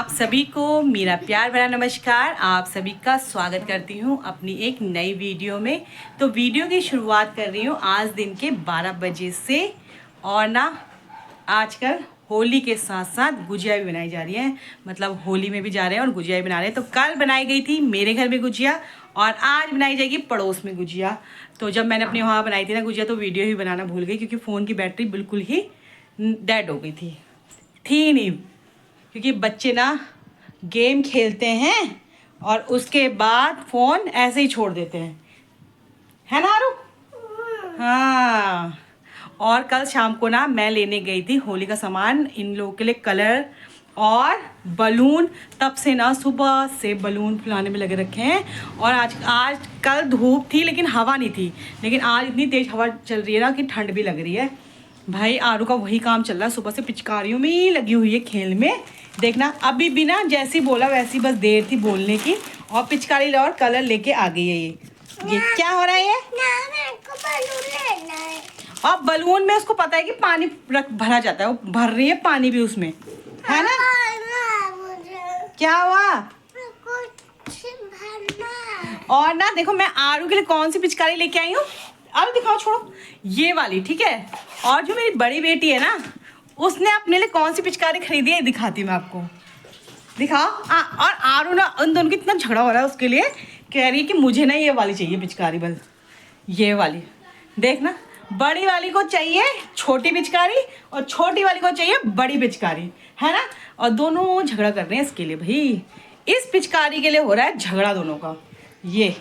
आप सभी को मेरा प्यार भरा नमस्कार। आप सभी का स्वागत करती हूँ अपनी एक नई वीडियो में। तो वीडियो की शुरुआत कर रही हूँ आज दिन के 12 बजे से। और ना आजकल होली के साथ साथ गुजिया भी बनाई जा रही है, मतलब होली में भी जा रहे हैं और गुजिया भी बना रहे हैं। तो कल बनाई गई थी मेरे घर में गुजिया और आज बनाई जाएगी पड़ोस में गुजिया। तो जब मैंने अपने वहाँ बनाई थी ना गुजिया तो वीडियो ही बनाना भूल गई, क्योंकि फ़ोन की बैटरी बिल्कुल ही डेड हो गई थी नहीं, क्योंकि बच्चे ना गेम खेलते हैं और उसके बाद फ़ोन ऐसे ही छोड़ देते हैं, है ना आरू? हाँ। और कल शाम को ना मैं लेने गई थी होली का सामान, इन लोगों के लिए कलर और बलून। तब से ना सुबह से बलून फुलाने में लगे रखे हैं। और आज कल धूप थी लेकिन हवा नहीं थी, लेकिन आज इतनी तेज़ हवा चल रही है ना कि ठंड भी लग रही है। भाई आरू का वही काम चल रहा है, सुबह से पिचकारियों में ही लगी हुई है खेल में। देखना अभी भी ना जैसी बोला वैसी बस देर थी बोलने की, और पिचकारी और कलर लेके आ गई है। ये क्या हो रहा है? मेरे को बलून लेना है। और बलून में उसको पता है कि पानी भरा जाता है, वो भर रही है पानी भी उसमें, है ना? क्या हुआ? और ना देखो मैं आरू के लिए कौन सी पिचकारी लेके आई हूँ। आरू दिखाओ, छोड़ो, ये वाली, ठीक है। और जो मेरी बड़ी बेटी है ना उसने अपने लिए कौन सी पिचकारी खरीदी है दिखाती मैं आपको, दिखाओ। और आरू ना उन दोनों की इतना झगड़ा हो रहा है उसके लिए, कह रही है कि मुझे ना ये वाली चाहिए पिचकारी, बस ये वाली। देखना बड़ी वाली को चाहिए छोटी पिचकारी और छोटी वाली को चाहिए बड़ी पिचकारी, है ना? और दोनों झगड़ा कर रहे हैं इसके लिए। भाई इस पिचकारी के लिए हो रहा है झगड़ा दोनों का। ये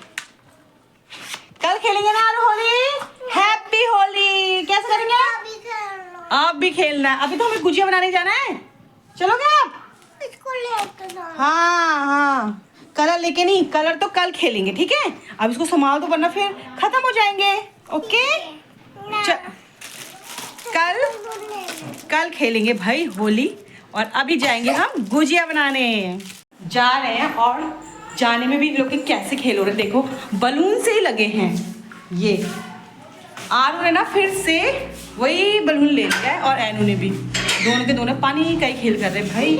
कल खेलेंगे ना आरू होली? हैप्पी होली। कैसे करेंगे? आप भी खेलना है। अभी तो हमें गुजिया बनाने जाना है, चलोगे आप? इसको लेकर हाँ हाँ, कलर लेके नहीं, कलर तो कल खेलेंगे, ठीक है? अब इसको संभाल दो वरना फिर खत्म हो जाएंगे। ओके कल खेलेंगे भाई होली, और अभी जाएंगे हम गुजिया बनाने जा रहे हैं। और जाने में भी लोग कैसे खेल हो रहे, देखो बलून से ही लगे हैं। ये आरू ने ना फिर से वही बलून ले लिया है और एनू ने भी, दोनों के दोनों पानी का ही खेल कर रहे हैं। भाई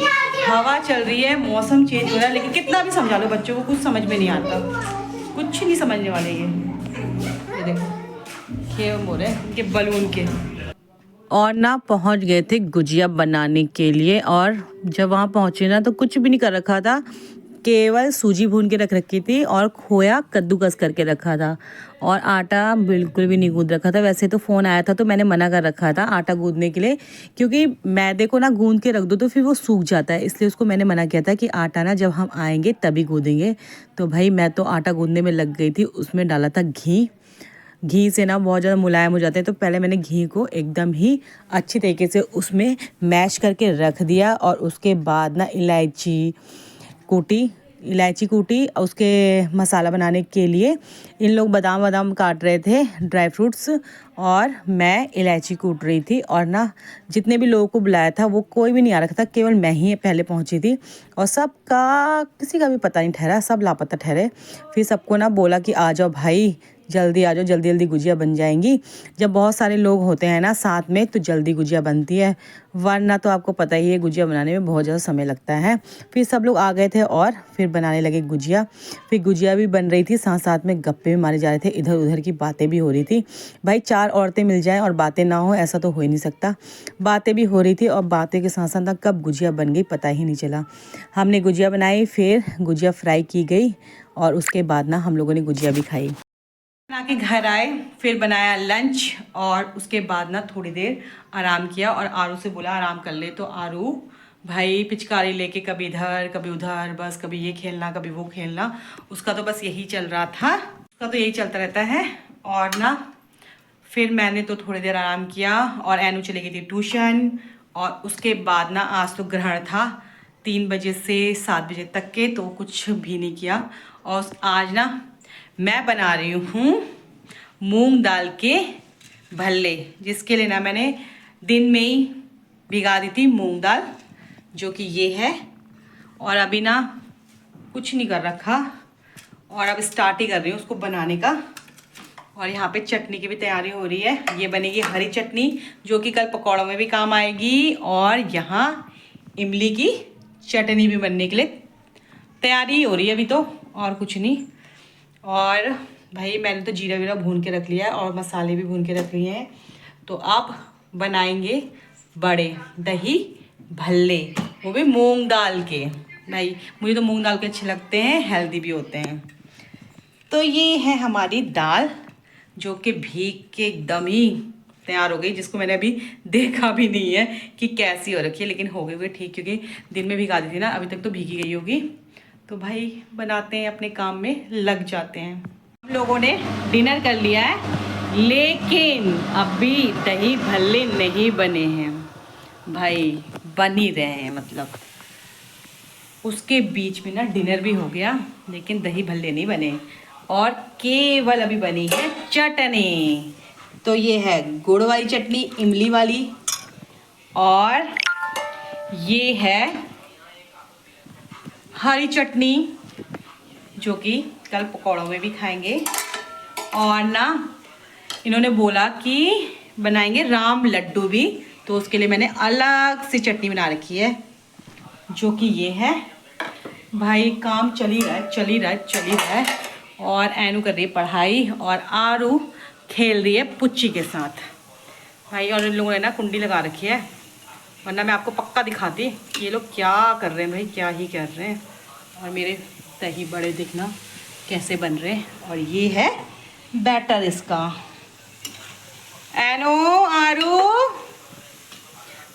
हवा चल रही है, मौसम चेंज हो रहा है, लेकिन कितना भी समझा लो बच्चों को कुछ समझ में नहीं आता, कुछ नहीं समझने वाले। ये देखो खेल हो रहे हैं उनके बलून के। और ना पहुंच गए थे गुजिया बनाने के लिए, और जब वहाँ पहुँचे ना तो कुछ भी नहीं कर रखा था, केवल सूजी भून के रख रखी थी और खोया कद्दूकस करके रखा था, और आटा बिल्कुल भी नहीं गूंद रखा था। वैसे तो फ़ोन आया था तो मैंने मना कर रखा था आटा गूंदने के लिए, क्योंकि मैदे को ना गूंद के रख दो तो फिर वो सूख जाता है, इसलिए उसको मैंने मना किया था कि आटा ना जब हम आएंगे तभी गूंदेंगे। तो भाई मैं तो आटा गूंदने में लग गई थी, उसमें डाला था घी से ना बहुत ज़्यादा मुलायम हो जाते हैं। तो पहले मैंने घी को एकदम ही अच्छी तरीके से उसमें मैश करके रख दिया, और उसके बाद ना इलायची कूटी, उसके मसाला बनाने के लिए इन लोग बादाम काट रहे थे, ड्राई फ्रूट्स, और मैं इलायची कूट रही थी। और ना जितने भी लोगों को बुलाया था वो कोई भी नहीं आ रखा था, केवल मैं ही पहले पहुंची थी, और सबका किसी का भी पता नहीं ठहरा, सब लापता ठहरे। फिर सबको ना बोला कि आ जाओ भाई, जल्दी आ जाओ, जल्दी जल्दी गुजिया बन जाएंगी। जब बहुत सारे लोग होते हैं ना साथ में तो जल्दी गुजिया बनती है, वरना तो आपको पता ही है गुजिया बनाने में बहुत ज़्यादा समय लगता है। फिर सब लोग आ गए थे और फिर बनाने लगे गुजिया। फिर गुजिया भी बन रही थी, साथ साथ में गप्पे भी मारे जा रहे थे, इधर उधर की बातें भी हो रही थी। भाई 4 औरतें मिल जाएं और बातें ना हो ऐसा तो हो ही नहीं सकता। बातें भी हो रही थी और बातें के साथ साथ कब गुजिया बन गई पता ही नहीं चला। हमने गुजिया बनाई, फिर गुजिया फ्राई की गई, और उसके बाद ना हम लोगों ने गुजिया भी खाई। बना के घर आए, फिर बनाया लंच, और उसके बाद ना थोड़ी देर आराम किया और आरू से बोला आराम कर ले। तो आरू भाई पिचकारी लेके कभी इधर कभी उधर, बस कभी ये खेलना कभी वो खेलना, उसका तो बस यही चल रहा था, उसका तो यही चलता रहता है। और ना फिर मैंने तो थोड़ी देर आराम किया, और एनू चली गई थी ट्यूशन। और उसके बाद ना आज तो ग्रहण था 3 बजे से 7 बजे तक के, तो कुछ भी नहीं किया। और आज ना मैं बना रही हूँ मूंग दाल के भल्ले, जिसके लिए ना मैंने दिन में ही भिगा दी थी मूंग दाल, जो कि ये है। और अभी ना कुछ नहीं कर रखा, और अब स्टार्ट ही कर रही हूँ उसको बनाने का। और यहाँ पे चटनी की भी तैयारी हो रही है। ये बनेगी हरी चटनी, जो कि कल पकौड़ों में भी काम आएगी, और यहाँ इमली की चटनी भी बनने के लिए तैयारी हो रही है अभी तो, और कुछ नहीं। और भाई मैंने तो जीरा वीरा भून के रख लिया है और मसाले भी भून के रख लिए हैं। तो अब बनाएंगे बड़े दही भल्ले, वो भी मूंग दाल के। भाई मुझे तो मूंग दाल के अच्छे लगते हैं, हेल्दी भी होते हैं। तो ये है हमारी दाल जो कि भीग के एकदम ही तैयार हो गई, जिसको मैंने अभी देखा भी नहीं है कि कैसी हो रखी है, लेकिन हो गई हुई ठीक, क्योंकि दिन में भिगा दी थी ना, अभी तक तो भीगी गई होगी। तो भाई बनाते हैं, अपने काम में लग जाते हैं। हम लोगों ने डिनर कर लिया है, लेकिन अभी दही भल्ले नहीं बने हैं भाई, बन ही रहे हैं। मतलब उसके बीच में ना डिनर भी हो गया, लेकिन दही भल्ले नहीं बने, और केवल अभी बनी है चटनी। तो ये है गुड़ वाली चटनी, इमली वाली, और ये है हरी चटनी जो कि कल पकौड़ों में भी खाएंगे। और ना इन्होंने बोला कि बनाएंगे राम लड्डू भी, तो उसके लिए मैंने अलग से चटनी बना रखी है, जो कि ये है। भाई काम चल ही रहा है। और ऐनू कर रही है पढ़ाई, और आरू खेल रही है पुच्ची के साथ भाई। और इन लोगों ने ना कुंडी लगा रखी है, वरना मैं आपको पक्का दिखाती ये लोग क्या कर रहे हैं भाई, क्या ही कर रहे हैं। और मेरे दही बड़े दिखना कैसे बन रहे हैं। और ये है बैटर इसका। ऐनो आरू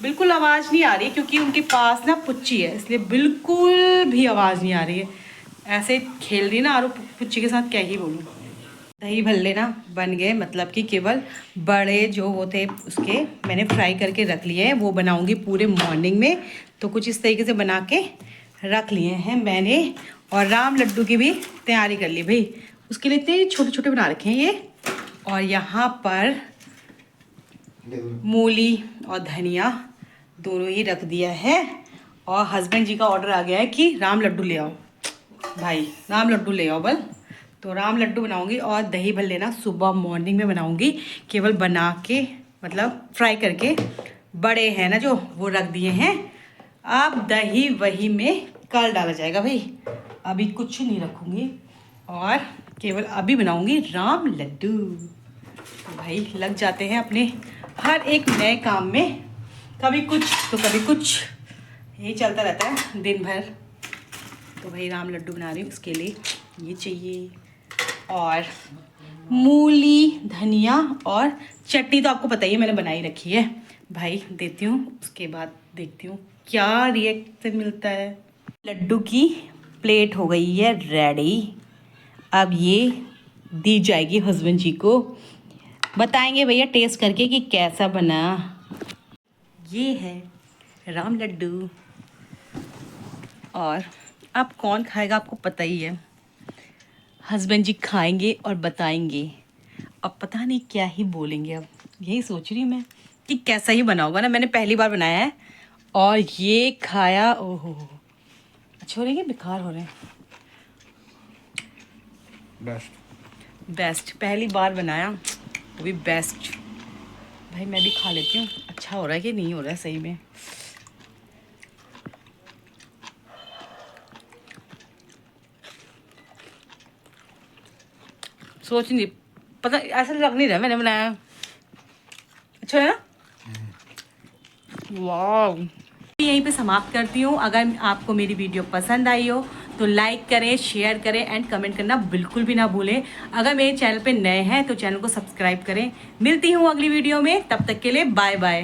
बिल्कुल आवाज़ नहीं आ रही, क्योंकि उनके पास ना पुच्ची है, इसलिए बिल्कुल भी आवाज़ नहीं आ रही है। ऐसे खेल रही है ना आरू पुच्ची के साथ, क्या ही बोलूँ। दही भल्ले ना बन गए, मतलब कि केवल बड़े जो वो थे उसके मैंने फ्राई करके रख लिए हैं, वो बनाऊंगी पूरे मॉर्निंग में। तो कुछ इस तरीके से बना के रख लिए हैं मैंने। और राम लड्डू की भी तैयारी कर ली भाई, उसके लिए इतने छोटे छोटे बना रखे हैं ये। और यहाँ पर मूली और धनिया दोनों ही रख दिया है। और हस्बैंड जी का ऑर्डर आ गया है कि राम लड्डू ले आओ भाई, राम लड्डू ले आओ बल। तो राम लड्डू बनाऊंगी, और दही भल्ले ना सुबह मॉर्निंग में बनाऊंगी, केवल बना के मतलब फ्राई करके। बड़े हैं ना जो, वो रख दिए हैं। अब दही वही में कल डाला जाएगा भाई, अभी कुछ नहीं रखूँगी, और केवल अभी बनाऊंगी राम लड्डू। तो भाई लग जाते हैं अपने हर एक नए काम में, कभी कुछ तो कभी कुछ, यही चलता रहता है दिन भर। तो भाई राम लड्डू बना रही हूँ, उसके लिए ये चाहिए, और मूली धनिया और चटनी तो आपको पता ही है मैंने बनाई रखी है भाई। देती हूँ, उसके बाद देखती हूँ क्या रिएक्शन मिलता है। लड्डू की प्लेट हो गई है रेडी, अब ये दी जाएगी हस्बैंड जी को, बताएंगे भैया टेस्ट करके कि कैसा बना। ये है राम लड्डू, और अब कौन खाएगा आपको पता ही है, हस्बैंड जी खाएंगे और बताएंगे। अब पता नहीं क्या ही बोलेंगे, अब यही सोच रही हूँ मैं कि कैसा ही बना होगा ना। मैंने पहली बार बनाया है, और ये खाया, ओहो अच्छे हो रहे हैं, बेकार हो रहे हैं। बेस्ट पहली बार बनाया, वो भी बेस्ट। भाई मैं भी खा लेती हूँ, अच्छा हो रहा है कि नहीं हो रहा है सही में। सोच नहीं पता, ऐसा लग नहीं रहा मैंने बनाया। अच्छा है ना, वाह। यहीं पे समाप्त करती हूँ। अगर आपको मेरी वीडियो पसंद आई हो तो लाइक करें, शेयर करें एंड कमेंट करना बिल्कुल भी ना भूलें। अगर मेरे चैनल पे नए हैं तो चैनल को सब्सक्राइब करें। मिलती हूँ अगली वीडियो में, तब तक के लिए बाय बाय।